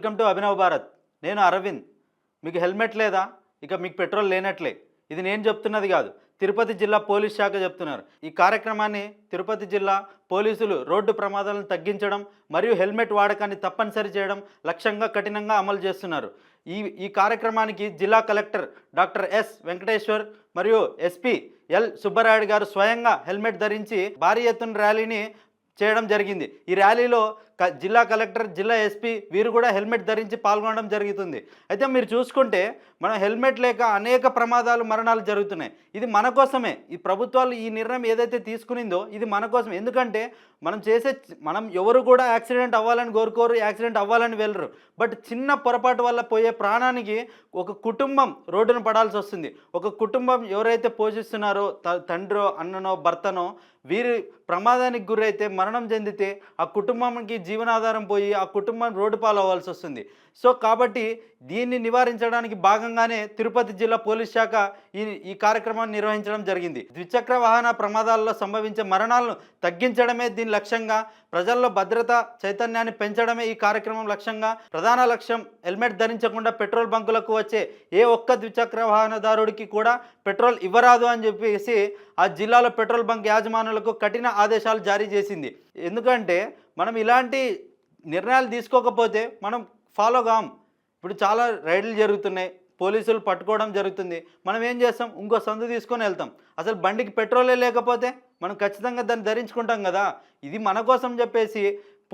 Welcome to Abhinav Bharat. నేను అరవింద్. మీకు helmet లేదా? ఇక మీకు పెట్రోల్ లేనట్లే. ఇది నేను చెప్తున్నది కాదు, తిరుపతి జిల్లా పోలీస్ శాఖ చెప్తున్నారు. ఈ కార్యక్రమాన్ని తిరుపతి జిల్లా పోలీసులు రోడ్డు ప్రమాదాలను తగ్గించడం మరియు హెల్మెట్ వాడకాన్ని తప్పనిసరి చేయడం లక్ష్యంగా కఠినంగా అమలు చేస్తున్నారు. ఈ ఈ కార్యక్రమానికి జిల్లా కలెక్టర్ డాక్టర్ ఎస్ వెంకటేశ్వర్ మరియు ఎస్పీ ఎల్ సుబ్బరాయుడు గారు స్వయంగా హెల్మెట్ ధరించి భారీ ఎత్తున ర్యాలీని చేయడం జరిగింది. ఈ ర్యాలీలో జిల్లా కలెక్టర్, జిల్లా ఎస్పీ వీరు కూడా హెల్మెట్ ధరించి పాల్గొనడం జరుగుతుంది. అయితే మీరు చూసుకుంటే మనం హెల్మెట్ లేక అనేక ప్రమాదాలు, మరణాలు జరుగుతున్నాయి. ఇది మన కోసమే. ఈ ప్రభుత్వాలు ఈ నిర్ణయం ఏదైతే తీసుకునిందో ఇది మన కోసం. ఎందుకంటే మనం ఎవరు కూడా యాక్సిడెంట్ అవ్వాలని కోరుకోరు, యాక్సిడెంట్ అవ్వాలని వెళ్ళరు. బట్ చిన్న పొరపాటు వల్ల పోయే ప్రాణానికి ఒక కుటుంబం రోడ్డున పడాల్సి వస్తుంది. ఒక కుటుంబం ఎవరైతే పోషిస్తున్నారో తండ్రో, అన్ననో, భర్తనో వీరి ప్రమాదానికి గురైతే, మరణం చెందితే ఆ కుటుంబానికి జీవనాధారం పోయి ఆ కుటుంబం రోడ్డు పాలవ్వాల్సి వస్తుంది. సో కాబట్టి దీన్ని నివారించడానికి భాగంగానే తిరుపతి జిల్లా పోలీస్ శాఖ ఈ కార్యక్రమాన్ని నిర్వహించడం జరిగింది. ద్విచక్ర వాహన ప్రమాదాల్లో సంభవించే మరణాలను తగ్గించడమే దీని లక్ష్యంగా, ప్రజల్లో భద్రత చైతన్యాన్ని పెంచడమే ఈ కార్యక్రమం లక్ష్యంగా. ప్రధాన లక్ష్యం హెల్మెట్ ధరించకుండా పెట్రోల్ బంకులకు వచ్చే ఏ ఒక్క ద్విచక్ర వాహనదారుడికి కూడా పెట్రోల్ ఇవ్వరాదు అని చెప్పేసి ఆ జిల్లాలో పెట్రోల్ బంక్ యాజమానులకు కఠిన ఆదేశాలు జారీ చేసింది. ఎందుకంటే మనం ఇలాంటి నిర్ణయాలు తీసుకోకపోతే మనం ఫాలో కాం. ఇప్పుడు చాలా రైడ్లు జరుగుతున్నాయి, పోలీసులు పట్టుకోవడం జరుగుతుంది. మనం ఏం చేస్తాం? ఇంకో సందు తీసుకొని వెళ్తాం. అసలు బండికి పెట్రోలే లేకపోతే మనం ఖచ్చితంగా దాన్ని ధరించుకుంటాం కదా. ఇది మన కోసం చెప్పేసి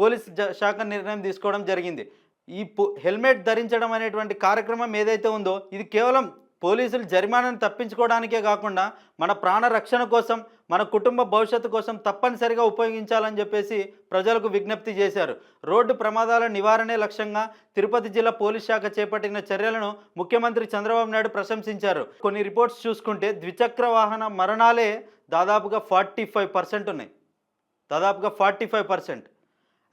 పోలీస్ శాఖ నిర్ణయం తీసుకోవడం జరిగింది. ఈ హెల్మెట్ ధరించడం అనేటువంటి కార్యక్రమం ఏదైతే ఉందో ఇది కేవలం పోలీసులు జరిమానాను తప్పించుకోవడానికే కాకుండా మన ప్రాణ రక్షణ కోసం, మన కుటుంబ భవిష్యత్తు కోసం తప్పనిసరిగా ఉపయోగించాలని చెప్పేసి ప్రజలకు విజ్ఞప్తి చేశారు. రోడ్డు ప్రమాదాల నివారణే లక్ష్యంగా తిరుపతి జిల్లా పోలీస్ శాఖ చేపట్టిన చర్యలను ముఖ్యమంత్రి చంద్రబాబు నాయుడు ప్రశంసించారు. కొన్ని రిపోర్ట్స్ చూసుకుంటే ద్విచక్ర వాహన మరణాలే దాదాపుగా 45% ఉన్నాయి. దాదాపుగా 45%.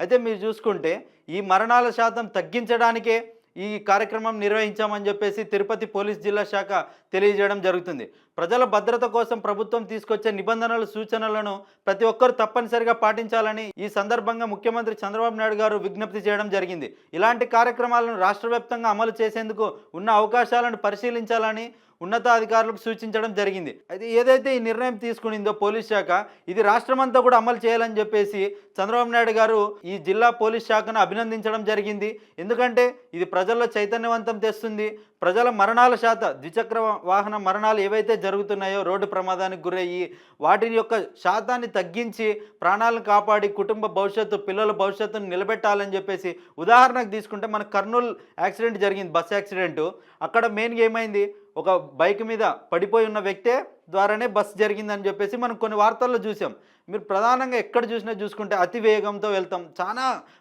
అయితే మీరు చూసుకుంటే ఈ మరణాల శాతం తగ్గించడానికే ఈ కార్యక్రమం నిర్వహించామని చెప్పేసి తిరుపతి పోలీస్ జిల్లా శాఖ తెలియజేయడం జరుగుతుంది. ప్రజల భద్రత కోసం ప్రభుత్వం తీసుకొచ్చే నిబంధనలు, సూచనలను ప్రతి ఒక్కరూ తప్పనిసరిగా పాటించాలని ఈ సందర్భంగా ముఖ్యమంత్రి చంద్రబాబు నాయుడు గారు విజ్ఞప్తి చేయడం జరిగింది. ఇలాంటి కార్యక్రమాలను రాష్ట్ర వ్యాప్తంగా అమలు చేసేందుకు ఉన్న అవకాశాలను పరిశీలించాలని ఉన్నతాధికారులకు సూచించడం జరిగింది. అయితే ఏదైతే ఈ నిర్ణయం తీసుకునిందో పోలీస్ శాఖ ఇది రాష్ట్రమంతా కూడా అమలు చేయాలని చెప్పేసి చంద్రబాబు నాయుడు గారు ఈ జిల్లా పోలీస్ శాఖను అభినందించడం జరిగింది. ఎందుకంటే ఇది ప్రజల్లో చైతన్యవంతం తెస్తుంది. ప్రజల మరణాల శాతం, ద్విచక్ర వాహన మరణాలు ఏవైతే జరుగుతున్నాయో రోడ్డు ప్రమాదానికి గురయ్యి వాటిని యొక్క శాతాన్ని తగ్గించి ప్రాణాలను కాపాడి కుటుంబ భవిష్యత్తు, పిల్లల భవిష్యత్తును నిలబెట్టాలని చెప్పేసి ఉదాహరణకు తీసుకుంటే మన కర్నూలు యాక్సిడెంట్ జరిగింది, బస్ యాక్సిడెంటు. అక్కడ మెయిన్గా ఏమైంది? ఒక బైక్ మీద పడిపోయి ఉన్న వ్యక్తే ద్వారానే బస్సు జరిగిందని చెప్పేసి మనం కొన్ని వార్తల్లో చూసాం. మీరు ప్రధానంగా ఎక్కడ చూసుకుంటే అతి వేగంతో వెళ్తాం.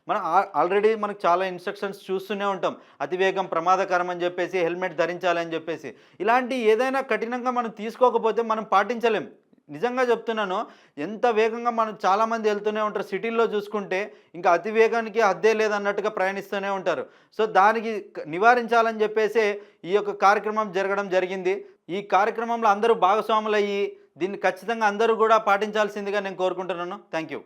మనం ఆల్రెడీ మనకు చాలా ఇన్స్ట్రక్షన్స్ చూస్తూనే ఉంటాం. అతి వేగం ప్రమాదకరం అని చెప్పేసి, హెల్మెట్ ధరించాలని చెప్పేసి. ఇలాంటి ఏదైనా కఠినంగా మనం తీసుకోకపోతే మనం పాటించలేం. నిజంగా చెప్తున్నాను, ఎంత వేగంగా మనం చాలామంది వెళ్తూనే ఉంటారు. సిటీల్లో చూసుకుంటే ఇంకా అతి వేగానికి హద్దే లేదన్నట్టుగా ప్రయాణిస్తూనే ఉంటారు. సో దానికి నివారించాలని చెప్పేసి ఈ యొక్క కార్యక్రమం జరగడం జరిగింది. ఈ కార్యక్రమంలో అందరూ భాగస్వాములు అయ్యి దీన్ని ఖచ్చితంగా అందరూ కూడా పాటించాల్సిందిగా నేను కోరుకుంటున్నాను. Thank you.